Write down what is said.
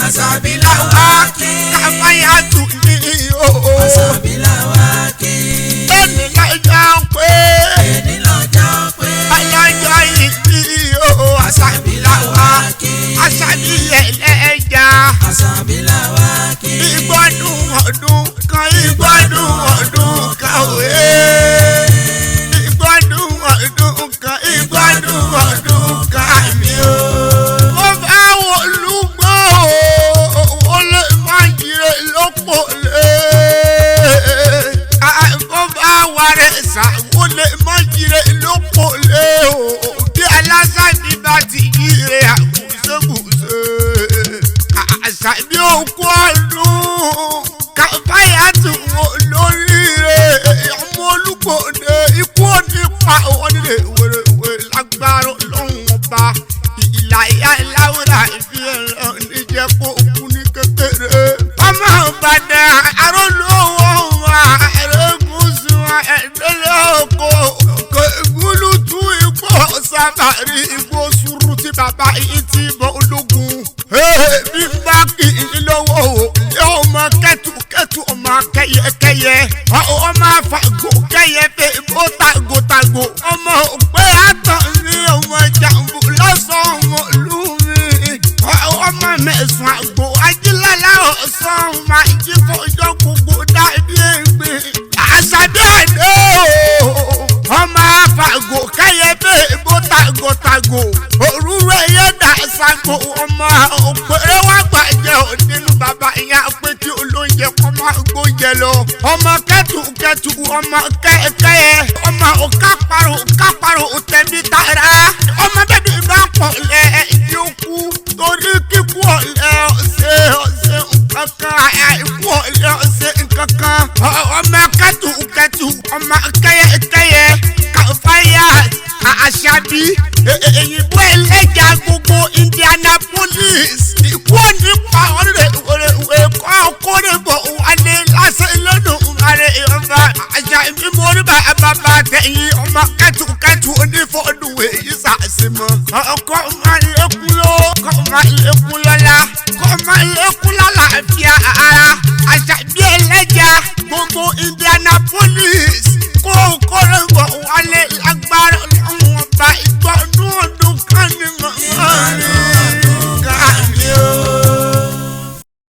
Àṣàbí làwákì. Káfáyàtù ní o. Àṣàbí làwákì. Èmi lọ́jọ́ pé. Èmi lọ́jọ́ pé. Ọlọ́jọ́ ìbí o. Àṣàbí làwákì. Àṣàbí ẹlẹ́jà. Àṣàbí làwákì. Ìgbọ́dún ọdún kan, ìgbọ́dún ọdún kan òye. Ìgbọ́dún ọdún kan, ìgbọ́dún ọdún kan mi o. Mo bá wo olúgbọ́ o lè má jire lóko lé. Mo bá wà rẹ̀ sá o lè má jire lóko lé o. Bí Aláṣàbí bá ti yíre àkùsẹ́kùsẹ́. Àṣàbí òkú ọdún. Káfáyàtù olóríire ọmọ Olúgbòde ikú òní pa òun nílé wèrèwè lágbára Ọlọ́run ọba ìlà ìyá ìláwùrà ìfi ẹ̀rọ níjẹ́ kó kú ní kékeré. Ọmọ Ìbàdàn arólówó wa ẹ̀rẹ́gùsù ẹ̀dẹ́lẹ́ oko òkè ìgbúlùtù ikú sábàrí igbó sùúrù tí bàbá yìí ti bọ́ ológun. Bí bá kì í lọ́wọ́ o yóò mọ kẹ́tù ọmọ kẹyẹkẹyẹ ọmọ àfàgò kẹyẹ fẹ́ bó tagotago ọmọ òpè àtàn ní ọmọ jàǹbù lọ́sàn-án ọmọ lùmí ọmọ mẹ́sàn-án àgbò ajílálá ọ̀sán máa jí fọjọ́ gbogbo dàbí ẹgbẹ́. Àṣàbí àdó ọmọ àfàgò kẹyẹ fẹ́ bó tagotago òrùrọ̀ ẹ̀yẹ dà sago ọmọ òpèrè wà gbàjẹ́ nínú bàbá ìyá pé kí olóúnjẹ kọ́ máa gbóúnjẹ lọ. Ọmọ kẹ́tù ọmọ kẹ́kẹ́ ọmọ òkáparò òtẹ̀bí tara ọmọ bẹ́bí bá pọ̀ lẹ́ yóò kú torí kíkú ọ̀lẹ́ ọ̀sẹ̀ nǹkankan àìkú ọ̀lẹ́ ọ̀sẹ̀ nǹkankan. Ọmọ kẹ́tù ọmọ kẹ́yẹ Káfáyàtù Àṣàbí èyìnbó ẹlẹ́jà gbogbo Indianapolis ikú òní pa ọ̀rẹ́ kọ́ kórèbọ̀ wálé lásán lọ́dún ààrẹ ọba Àṣàbí mo rí bàbá tẹ̀yìn ọmọ kẹ́tù onífọ̀ọ́dún èyí sàṣìmọ́ ọkọ̀ máa lékún lọ